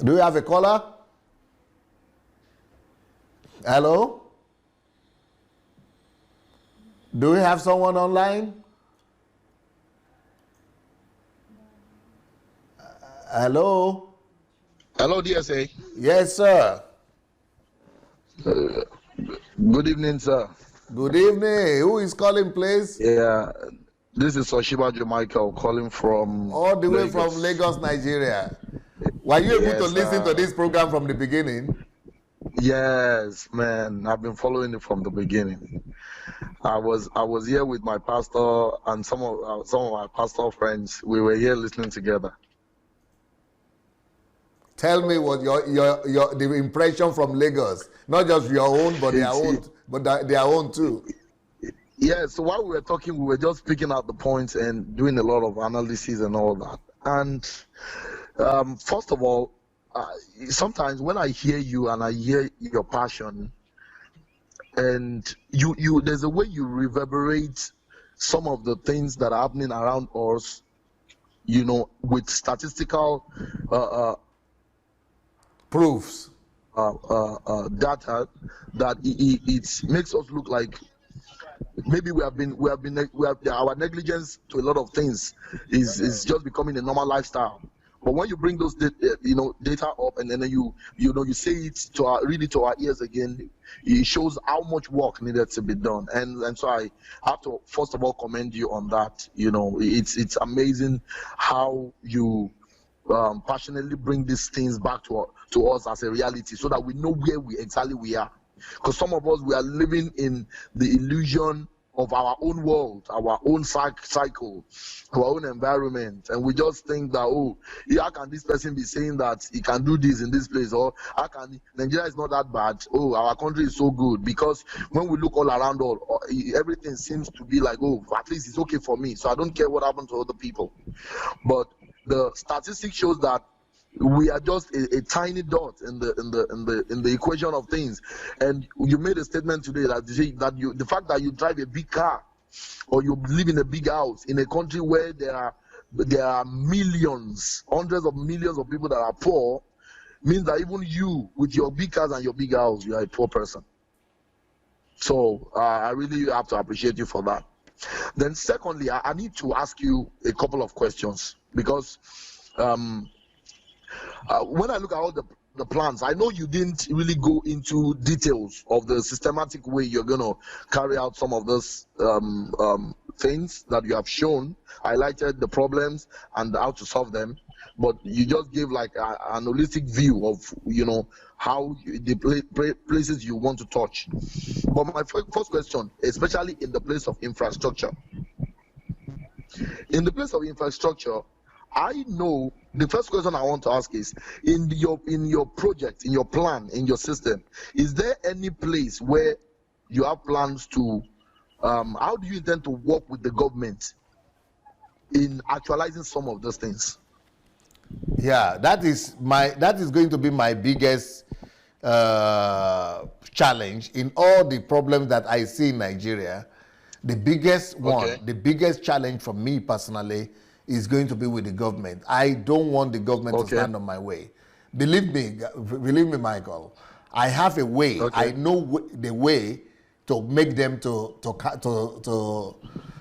Do we have a caller? Hello? Do we have someone online? Hello? Hello, DSA. Yes, sir. Good evening, sir. Good evening. Who is calling, please? Yeah, this is Oshibajo Michael calling from All the way Lagos. from Lagos, Nigeria. Were you able to listen to this program from the beginning? Yes, man. I've been following it from the beginning. I was here with my pastor and some of my pastor friends. We were here listening together. Tell me what the impression from Lagos, not just your own, but their own too. Yeah. So while we were talking, we were just picking out the points and doing a lot of analysis and all that. And first of all, sometimes when I hear you and I hear your passion, and you there's a way you reverberate some of the things that are happening around us, with statistical proofs, data, that it makes us look like maybe our negligence to a lot of things is just becoming a normal lifestyle. But when you bring those data up, and then you say it read it to our ears again, it shows how much work needed to be done. And so I have to first of all commend you on that. It's amazing how you passionately bring these things back to us as a reality, so that we know where we are. Because some of us, we are living in the illusion of our own world, our own cycle, our own environment, and we just think that, how can this person be saying that he can do this in this place, or how can Nigeria is not that bad, our country is so good? Because when we look all around, everything seems to be like, at least it's okay for me, so I don't care what happened to other people. But the statistics shows that we are just a tiny dot in the equation of things. And you made a statement today that the fact that you drive a big car or you live in a big house in a country where there are millions, hundreds of millions of people that are poor, means that even you, with your big cars and your big house, you are a poor person. So I really have to appreciate you for that. Then secondly, I need to ask you a couple of questions, because when I look at all the plans, I know you didn't really go into details of the systematic way you're going to carry out some of those things that you have shown, highlighted the problems and how to solve them, but you just gave like an holistic view of how the places you want to touch. But my first question, especially in the place of infrastructure, I know the first question I want to ask is, in your project, in your plan, in your system, is there any place where you have plans to, how do you intend to work with the government in actualizing some of those things? Yeah, that is going to be my biggest challenge in all the problems that I see in Nigeria. The biggest one, the biggest challenge for me personally, is going to be with the government. I don't want the government to stand on my way. Believe me, Michael. I have a way. I know the way to make them to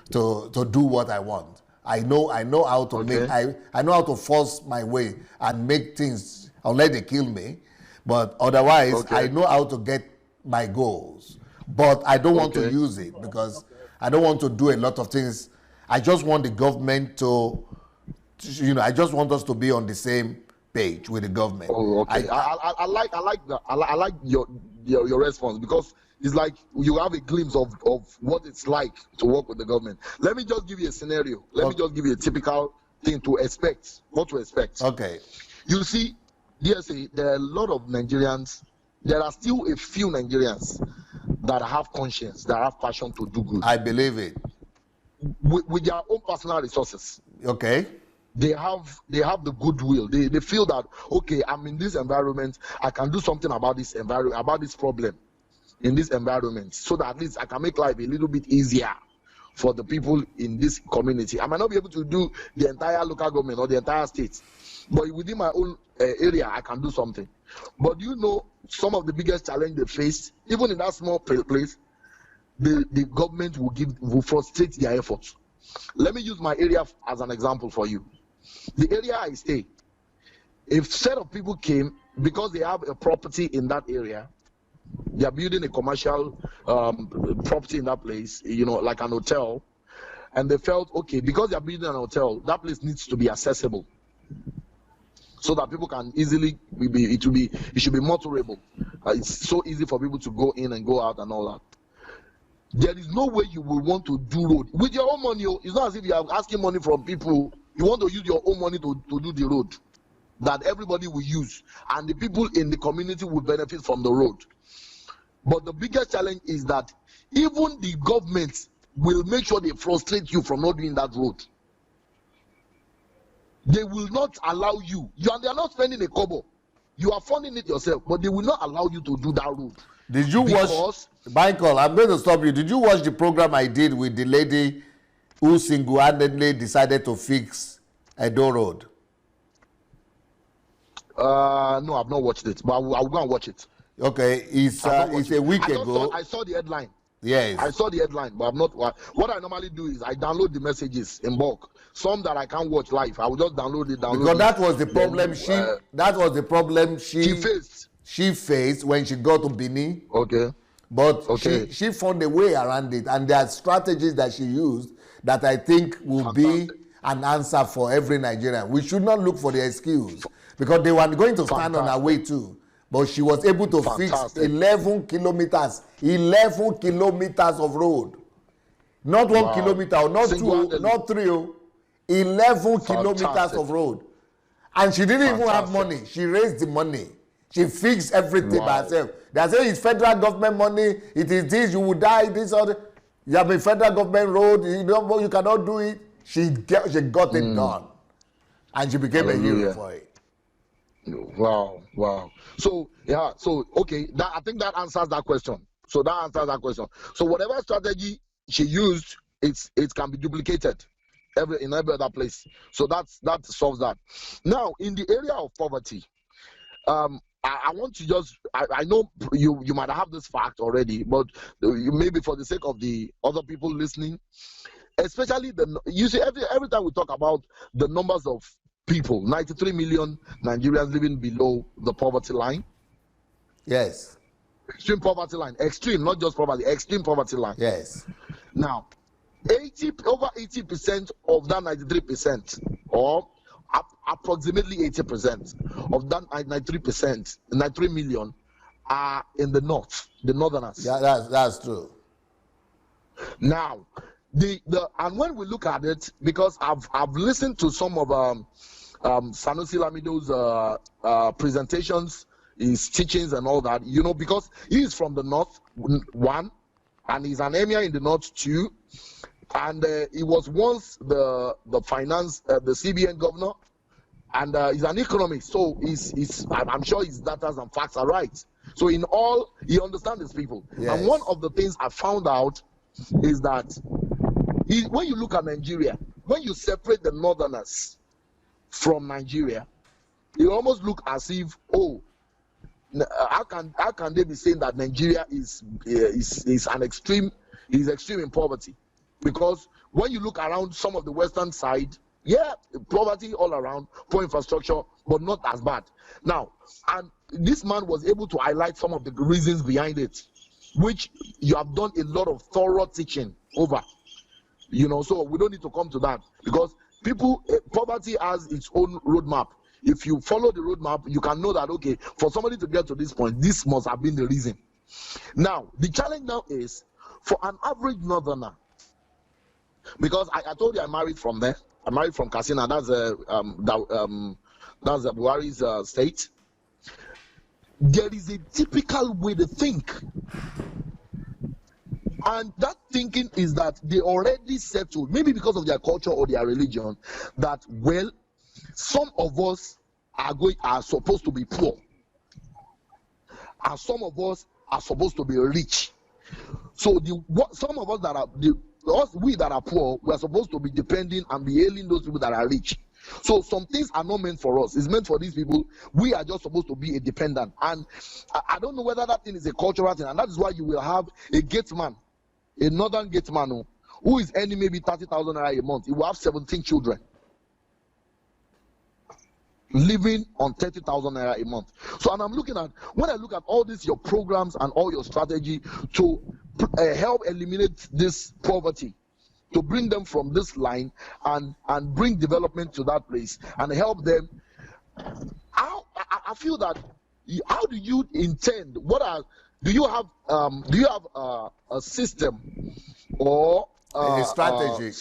do what I want. I know how to make. I know how to force my way and make things unless they kill me. But otherwise, I know how to get my goals. But I don't want to use it because I don't want to do a lot of things. I just want the government to, I just want us to be on the same page with the government. I like that. I like your response, because it's like you have a glimpse of what it's like to work with the government. Let me just give you a scenario. Let me just give you a typical thing to expect. What to expect. Okay. You see, DSA, there are a lot of Nigerians. There are still a few Nigerians that have conscience, that have passion to do good. I believe it. With their own personal resources. Okay. They have the goodwill. They feel that, okay, I'm in this environment, I can do something about this environment, about this problem in this environment, so that at least I can make life a little bit easier for the people in this community. I might not be able to do the entire local government or the entire state, but within my own area, I can do something. But you know, some of the biggest challenge they face, even in that small place, the government will frustrate their efforts. Let me use my area as an example for you. The area I stay, if a set of people came because they have a property in that area, they are building a commercial property in that place, you know, like an hotel, and they felt, okay, because they are building an hotel, that place needs to be accessible so that people can easily it should be more tolerable. It's so easy for people to go in and go out and all that. There is no way you will want to do road with your own money. It's not as if you are asking money from people. You want to use your own money to do the road that everybody will use, and the people in the community will benefit from the road. But the biggest challenge is that even the government will make sure they frustrate you from not doing that road. They will not allow you. They are not spending a kobo. You are funding it yourself, but they will not allow you to do that road. Did you watch, Michael, I'm going to stop you. Did you watch the program I did with the lady who single-handedly decided to fix Edo Road? No, I've not watched it, but I'll go and watch it. Okay, it's a week ago. I saw the headline. Yes. I saw the headline, but I'm not. What I normally do is I download the messages in bulk. Some that I can't watch live, I will just download it. Because that was the problem she faced when she got to Benin. Okay. But she found a way around it, and there are strategies that she used that I think will be an answer for every Nigerian. We should not look for the excuse, because they were going to stand on her way too. But she was able to fix 11 kilometers of road. Not 1 kilometer, not 2, not 3, 11 kilometers of road. And she didn't even have money. She raised the money. She fixed everything by herself. They say it's federal government money, it is this, you will die, this or that. You have a federal government road, you cannot do it. She got it done. And she became a hero for it. Wow. So okay, I think that answers that question. So whatever strategy she used, it can be duplicated in every other place. So that solves that. Now, in the area of poverty, I want to just, I know you might have this fact already, but maybe for the sake of the other people listening, especially you see every time we talk about the numbers of people, 93 million Nigerians living below the poverty line. Yes. Extreme poverty line. Extreme, not just poverty, extreme poverty line. Yes. Now, over 80% of that 93%, or approximately 80% of that 93 million are in the north, the northerners. Yeah, that's true. Now, and when we look at it, because I've listened to some of Sanusi Lamido's presentations, his teachings and all that, because he is from the north, one, and he's an emir in the north, two, and he was once the finance, the CBN governor, and he's an economist, so I'm sure his data and facts are right. So in all, he understands his people. Yes. And one of the things I found out is that when you look at Nigeria, when you separate the northerners from Nigeria, it almost look as if, how can they be saying that Nigeria is extreme in poverty? Because when you look around some of the western side, poverty all around, poor infrastructure, but not as bad. Now, and this man was able to highlight some of the reasons behind it, which you have done a lot of thorough teaching over. So we don't need to come to that, because poverty has its own roadmap. If you follow the roadmap, you can know that, okay, for somebody to get to this point, this must have been the reason. Now, the challenge now is for an average northerner, because I told you I married from there. I married from Katsina. That's Buhari's state. There is a typical way to think. And that thinking is that they already settled, maybe because of their culture or their religion, that, some of us are supposed to be poor, and some of us are supposed to be rich. So some of us that are we that are poor, we are supposed to be depending and be hailing those people that are rich. So some things are not meant for us. It's meant for these people. We are just supposed to be a dependent. And I don't know whether that thing is a cultural thing. And that is why you will have a gate man, a northern gate man who is earning maybe 30,000 naira a month. He will have 17 children living on 30,000 naira a month. So, and I'm looking at, when I look at all this, your programs and all your strategy to help eliminate this poverty, to bring them from this line and bring development to that place and help them. I feel that, how do you intend? Do you have a system or a strategy,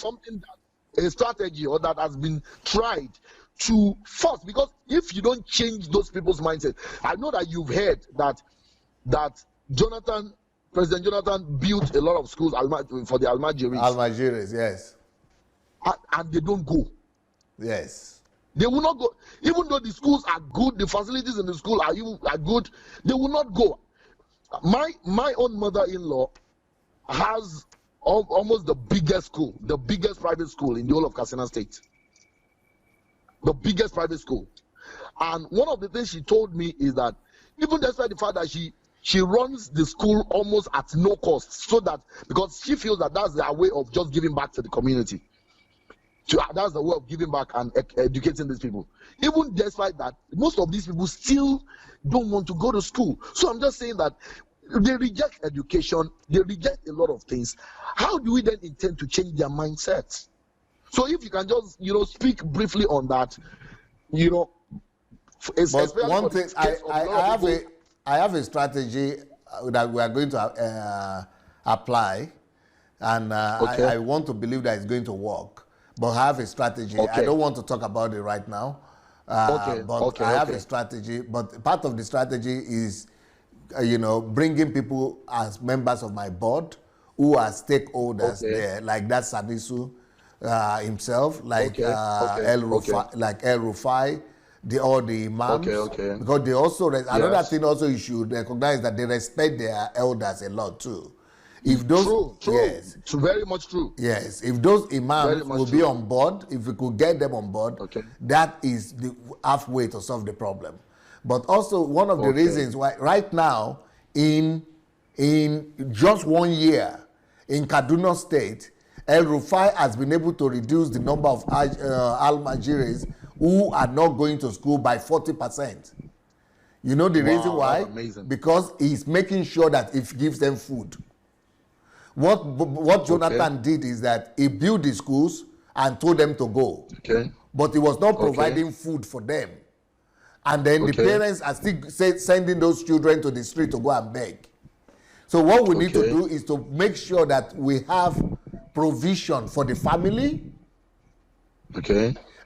a strategy or that has been tried to first? Because if you don't change those people's mindset, I know that you've heard that President Jonathan built a lot of schools for the Almajiris. Almajiris, yes. And they don't go. Yes. They will not go. Even though the schools are good, the facilities in the school are good, they will not go. My own mother-in-law has almost the biggest school, the biggest private school in the whole of Katsina State. The biggest private school. And one of the things she told me is that even despite the fact that she runs the school almost at no cost, so that, because she feels that that's their way of just giving back to the community. That's the way of giving back and educating these people. Even despite that, most of these people still don't want to go to school. So I'm just saying that they reject education, they reject a lot of things. How do we then intend to change their mindsets? So if you can just, speak briefly on that, But one thing, I have a strategy that we are going to apply, and I want to believe that it's going to work. But I have a strategy. I don't want to talk about it right now. But I have a strategy. But part of the strategy is, bringing people as members of my board who are stakeholders there, like that Sadisu himself, like El Rufai, all the imams, because they also another thing also you should recognize that they respect their elders a lot too. If those true. Yes, it's very much true. Yes, if those imams will be on board, if we could get them on board, that is the halfway to solve the problem. But also one of the reasons why right now in just 1 year in Kaduna State, El Rufai has been able to reduce the number of Almajiris who are not going to school by 40%. You know the reason why? Because he's making sure that he gives them food. What Jonathan did is that he built the schools and told them to go. But he was not providing food for them. And then the parents are still sending those children to the street to go and beg. So what we need to do is to make sure that we have provision for the family.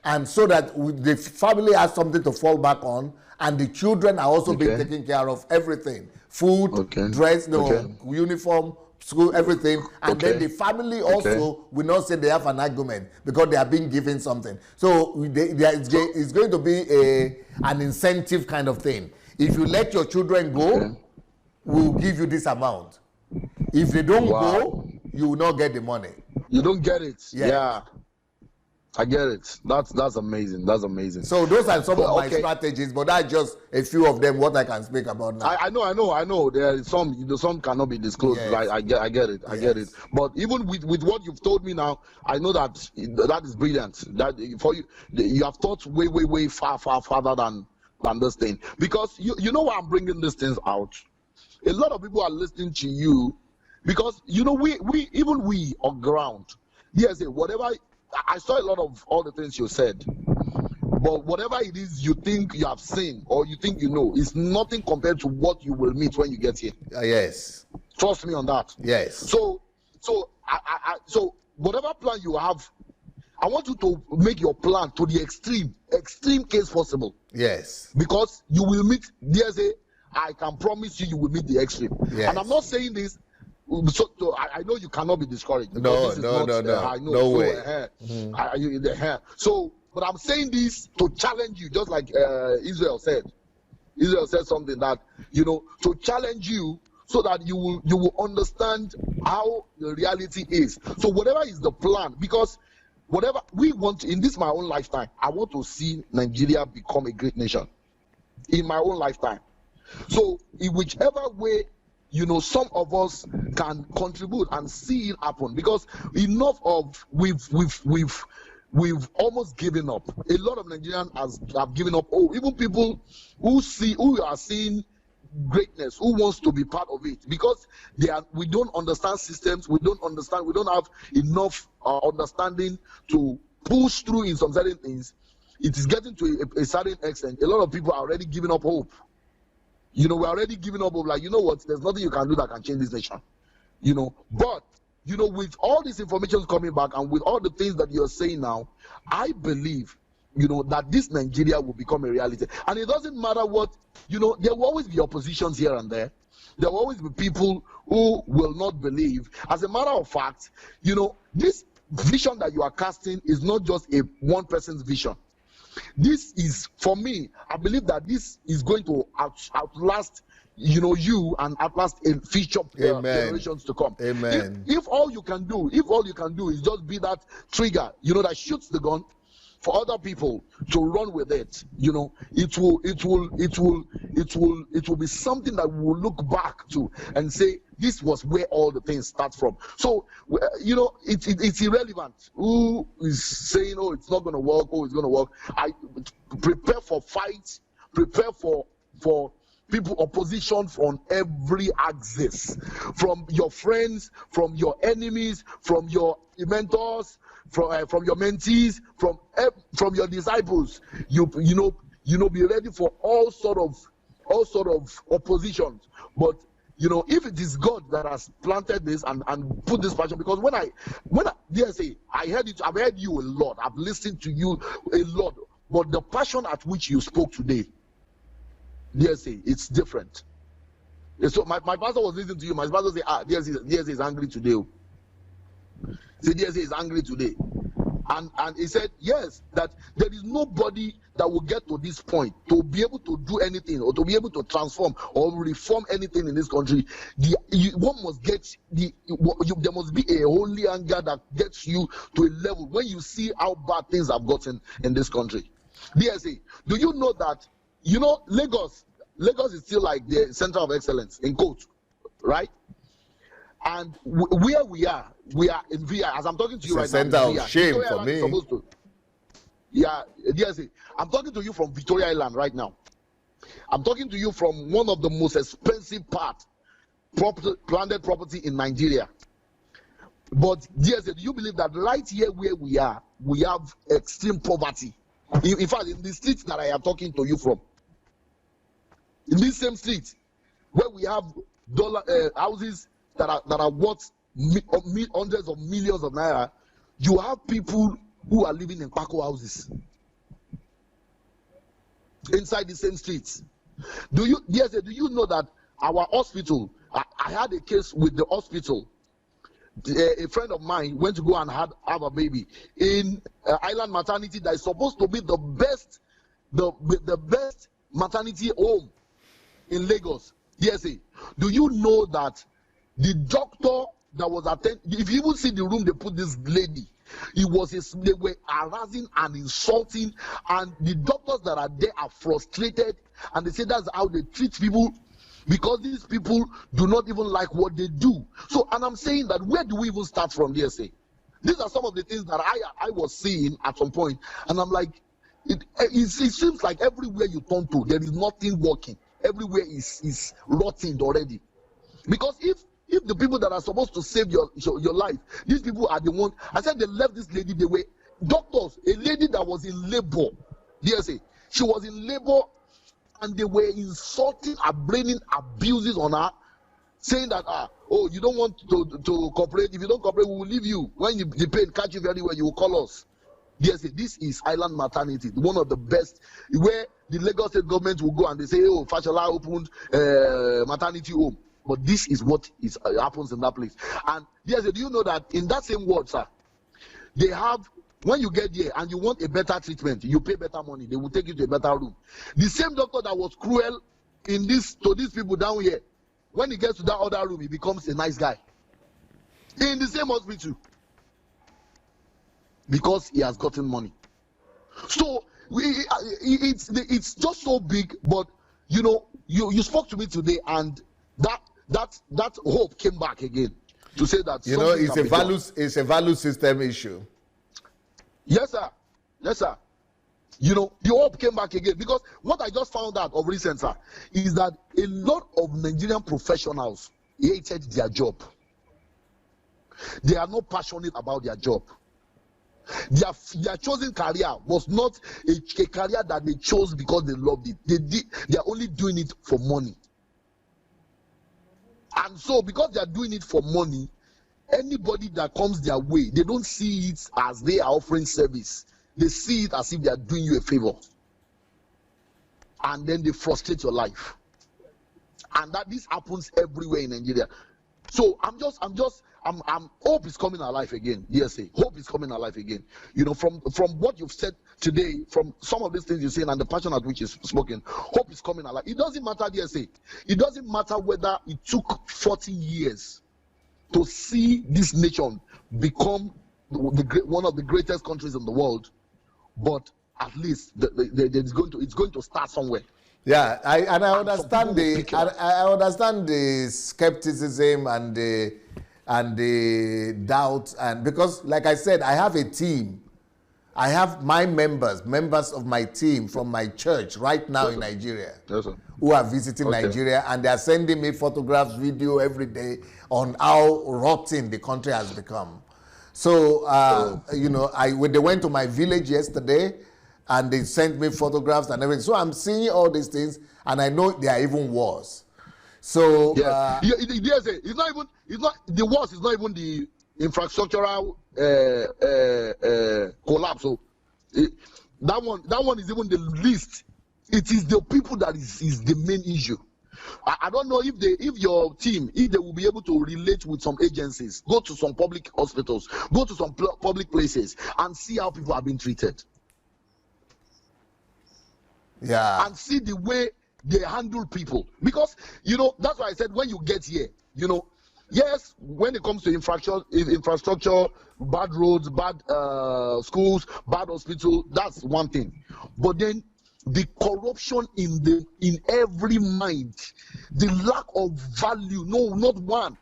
And so that the family has something to fall back on, and the children are also being taken care of, everything. Food, dress, uniform, school, everything. And then the family also will not say they have an argument because they are being given something. So it's going to be an incentive kind of thing. If you let your children go, we'll give you this amount. If they don't go, you will not get the money. You don't get it. Yeah. I get it. That's amazing. That's amazing. So those are some of my strategies, but that's just a few of them what I can speak about now. I know. There are some cannot be disclosed. Yes. I get it. I get it. But even with what you've told me now, I know that is brilliant. That for you have thought way farther than this thing. Because you know why I'm bringing these things out. A lot of people are listening to you because we on ground. Yes, whatever. I saw a lot of all the things you said, but whatever it is you think you have seen or you think you know is nothing compared to what you will meet when you get here. Yes. Trust me on that. Yes. So whatever plan you have, I want you to make your plan to the extreme case possible. Yes. Because you will meet. I can promise you will meet the extreme. Yes. And I'm not saying this. So I know you cannot be discouraged. No. I know. No way. So, but I'm saying this to challenge you, just like Israel said. Israel said something that, to challenge you so that you will understand how the reality is. So whatever is the plan, because whatever we want in this my own lifetime, I want to see Nigeria become a great nation in my own lifetime. So in whichever way, some of us can contribute and see it happen, because enough of we've almost given up. A lot of Nigerians have given up. Oh, even people who are seeing greatness, who wants to be part of it, because we don't understand systems, we don't have enough understanding to push through in some certain things. It is getting to a certain extent. A lot of people are already giving up hope. We're already giving up hope, like, you know what, there's nothing you can do that can change this nation. But with all these information coming back and with all the things that you're saying now, I believe that this Nigeria will become a reality. And it doesn't matter what, there will always be oppositions here and there. There will always be people who will not believe. As a matter of fact, this vision that you are casting is not just a one person's vision. This is, for me, I believe that this is going to outlast you and outlast in future generations to come. Amen. If all you can do is just be that trigger, that shoots the gun for other people to run with it, it will be something that we will look back to and say, this was where all the things start from. So, it's irrelevant who is saying, oh, it's not going to work, oh, it's going to work. I prepare for fights, prepare for people, opposition from every axis, from your friends, from your enemies, from your mentors, from your mentees, from your disciples. You be ready for all sort of oppositions. But if it is God that has planted this and put this passion, because when I dare say, I've heard you a lot, I've listened to you a lot, but the passion at which you spoke today, dare say, it's different. So my pastor was listening to you. My pastor said, dare say is angry today. Dare say is angry today. And he said, yes, that there is nobody that will get to this point to be able to do anything or to be able to transform or reform anything in this country. One must get there must be a holy anger that gets you to a level when you see how bad things have gotten in this country. DSA, do you know that Lagos is still like the center of excellence in quote, right? And where we are in VI, as I'm talking to you right now. It's a center of shame for me. DSA, I'm talking to you from Victoria Island right now. I'm talking to you from one of the most expensive landed property in Nigeria. But DSA, do you believe that right here where we are, we have extreme poverty? In fact, in the streets that I am talking to you from, in this same street, where we have houses that are worth hundreds of millions of naira, you have people who are living in Paco houses inside the same streets. Do you know that our hospital? I had a case with the hospital. A friend of mine went to go and have a baby in Island Maternity that is supposed to be the best maternity home in Lagos. DSA, do you know that the doctor that was attending, if you even see the room they put this lady, they were harassing and insulting, and the doctors that are there are frustrated, and they say that's how they treat people, because these people do not even like what they do. So, and I'm saying that where do we even start from, DSA? These are some of the things that I was seeing at some point, and I'm like, it seems like everywhere you turn to, there is nothing working. Everywhere is rotting already. Because if the people that are supposed to save your life, these people are the ones. I said they left this lady. They were doctors. A lady that was in labor. DSA. She was in labor, and they were insulting, blaming abuses on her, saying that oh, you don't want to cooperate. If you don't cooperate, we will leave you. When the pain catch you very well, you will call us. DSA. This is Island Maternity, one of the best, where the Lagos State government will go and they say, oh, Fashola opened maternity home. But this is what happens in that place. And yes, do you know that in that same ward, sir, they have, when you get there and you want a better treatment, you pay better money, they will take you to a better room. The same doctor that was cruel to these people down here, when he gets to that other room, he becomes a nice guy. In the same hospital. Because he has gotten money. So it's just so big, but you know, you spoke to me today, and that hope came back again to say that, you know, it's a value system issue. Yes, sir. Yes, sir. You know, the hope came back again, because what I just found out of recent, sir, is that a lot of Nigerian professionals hated their job. They are not passionate about their job. Their chosen career was not a career that they chose because they loved it. They are only doing it for money. And so, because they are doing it for money, anybody that comes their way, they don't see it as they are offering service. They see it as if they are doing you a favor. And then they frustrate your life. And that this happens everywhere in Nigeria. So hope is coming alive again. Yes, hope is coming alive again. You know, from what you've said today, from some of these things you're saying and the passion at which is spoken, hope is coming alive. It doesn't matter, DSA. It doesn't matter whether it took 40 years to see this nation become one of the greatest countries in the world, but at least it's going to start somewhere. Yeah, I understand the skepticism and the doubt, and because, like I said, I have a team. I have my members of my team from my church right now in Nigeria, who are visiting Nigeria, and they are sending me photographs, video every day on how rotten the country has become. So, you know, they went to my village yesterday, and they sent me photographs and everything. So I'm seeing all these things, and I know they are even worse. So it's not the worst. It's not even the infrastructural collapse. So that one is even the least. It is the people that is the main issue. I don't know if your team, if they will be able to relate with some agencies, go to some public hospitals, go to some public places, and see how people are being treated. Yeah. And see the way they handle people. Because, you know, that's why I said when you get here, you know, yes, when it comes to infrastructure, bad roads, bad schools, bad hospitals, that's one thing. But then the corruption in every mind, the lack of value, no, not one,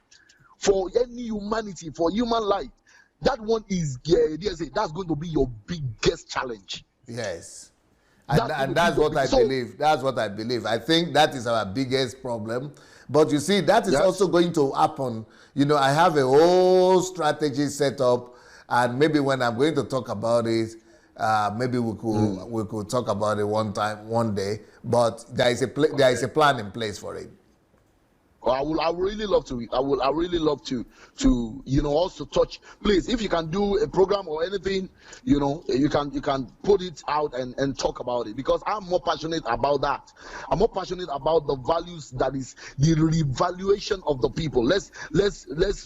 for any humanity, for human life, that one is, that's going to be your biggest challenge. Yes. And that's what I believe. That's what I believe. I think that is our biggest problem. But you see, that is also going to happen. You know, I have a whole strategy set up, and maybe when I'm going to talk about it, maybe we could talk about it one day. But there is a plan in place for it. I would really love to. I would really love to you know, also touch. Please, if you can do a program or anything, you know, you can put it out and talk about it, because I'm more passionate about that. I'm more passionate about the values, that is the revaluation of the people. Let's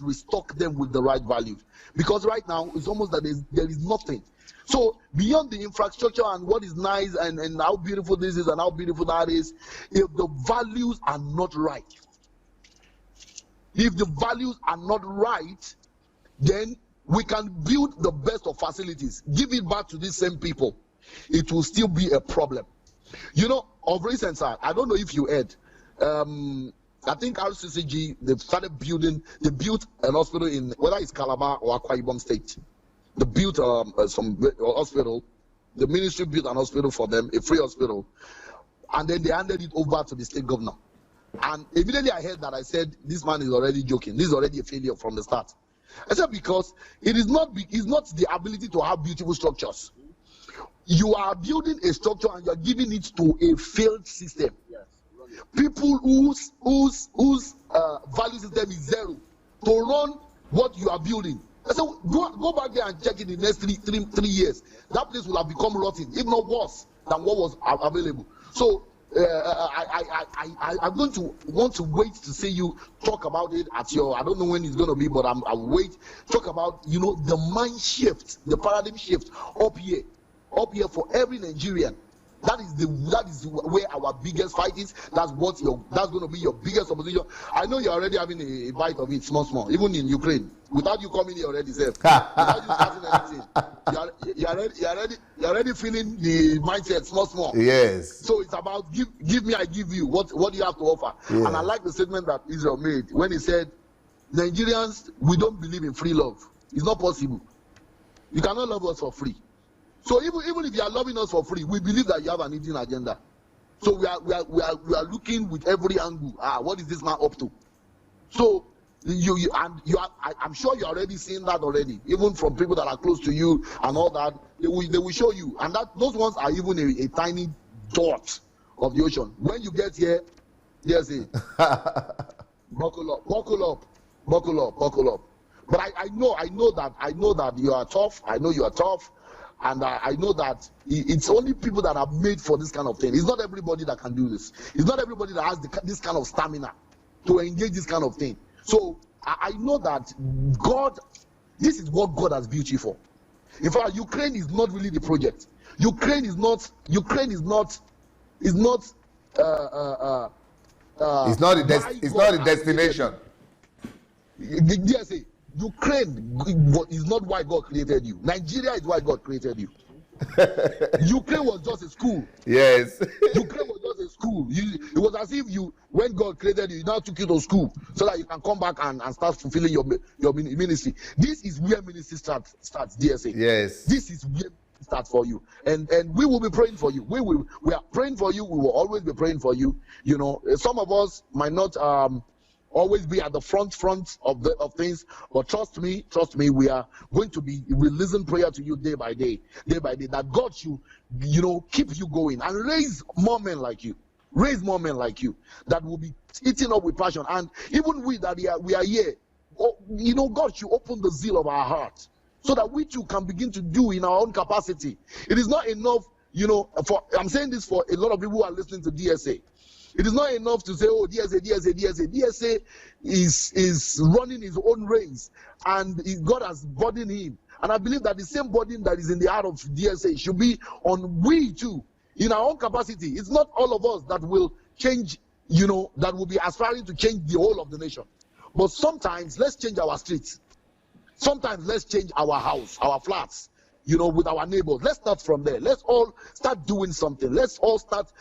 restock them with the right values, because right now it's almost that there is nothing. So beyond the infrastructure and what is nice and how beautiful this is and how beautiful that is, if the values are not right. If the values are not right, then we can build the best of facilities, give it back to these same people. It will still be a problem. You know, of recent, sir, I don't know if you heard, I think RCCG, they built an hospital in, whether it's Calabar or Akwa Ibom State. They built some hospital. The ministry built an hospital for them, a free hospital. And then they handed it over to the state governor. And immediately I heard that, I said, this man is already joking. This is already a failure from the start. I said, because it's not the ability to have beautiful structures. You are building a structure and you are giving it to a failed system. Yes. People whose value system is zero to run what you are building. I said, go back there and check in the next three years. That place will have become rotten, if not worse than what was available. So I'm going to want to wait to see you talk about it at your, I don't know when it's going to be, but I'll wait. Talk about, you know, the mind shift, the paradigm shift up here for every Nigerian. That is where our biggest fight is. That's going to be your biggest opposition. I know you're already having a bite of it, small, even in Ukraine. Without you coming here already, safe. Without you starting anything, you're already feeling the mindset, small. Yes. So it's about give me, I give you. What do you have to offer? Yes. And I like the statement that Israel made when he said, Nigerians, we don't believe in free love. It's not possible. You cannot love us for free. So even if you are loving us for free, we believe that you have an hidden agenda. So we are looking with every angle. What is this man up to? So I'm sure you're already seeing that already, even from people that are close to you and all that. They will show you, and those ones are even a tiny dot of the ocean. When you get here, there's a buckle up. But I know that you are tough. I know you are tough. And I know that it's only people that are made for this kind of thing. It's not everybody that can do this. It's not everybody that has this kind of stamina to engage this kind of thing. So I know that this is what God has built you for. In fact, Ukraine is not really the project. Ukraine is not it's not the destination. Yes, Ukraine is not why God created you. Nigeria is why God created you. Ukraine was just a school. Yes. Ukraine was just a school. It was as if when God created you, now took you to school so that you can come back and start fulfilling your ministry. This is where ministry starts, DSA. Yes. This is where it starts for you. And we will be praying for you. We are praying for you. We will always be praying for you. You know, some of us might not always be at the front of things, but trust me, we are going to be releasing prayer to you day by day, that God should, keep you going and raise more men like you that will be eating up with passion. And even we are here, God should open the zeal of our heart so that we too can begin to do in our own capacity. It is not enough, I'm saying this for a lot of people who are listening to DSA. It is not enough to say, oh, DSA. DSA is running his own race, and God has burdened him. And I believe that the same burden that is in the heart of DSA should be on we too, in our own capacity. It's not all of us that will change, that will be aspiring to change the whole of the nation. But sometimes let's change our streets. Sometimes let's change our house, our flats, with our neighbors. Let's start from there. Let's all start doing something. Let's all start,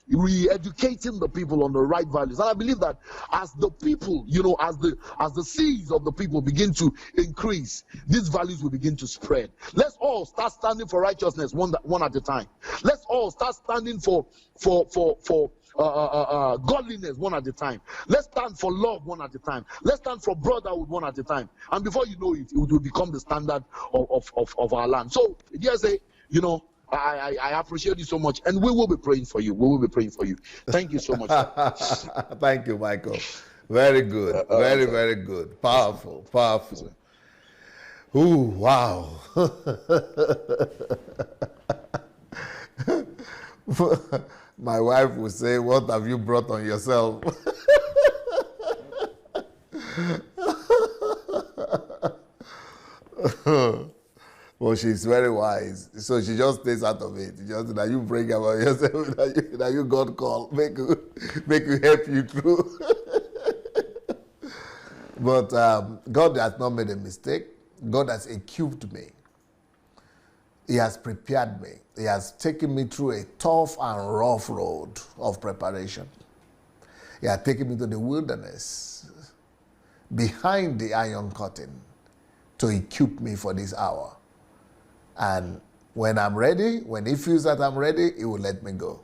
re-educating the people on the right values. And I believe that as the people, as the seeds of the people begin to increase, these values will begin to spread. Let's all start standing for righteousness one at a time. Let's all start standing for godliness one at a time. Let's stand for love one at a time. Let's stand for brotherhood one at a time. And before you know it, it will become the standard of our land. So, DSA, I appreciate you so much, and we will be praying for you. Thank you so much. Thank you, Michael. Very good. Very good. Powerful. Ooh, wow. My wife would say, what have you brought on yourself? Well, she's very wise, so she just stays out of it. Just that you bring about yourself, that you God call, make you help you through. But God has not made a mistake. God has equipped me. He has prepared me. He has taken me through a tough and rough road of preparation. He has taken me to the wilderness, behind the iron curtain, to equip me for this hour. And when I'm ready, when he feels that I'm ready, he will let me go.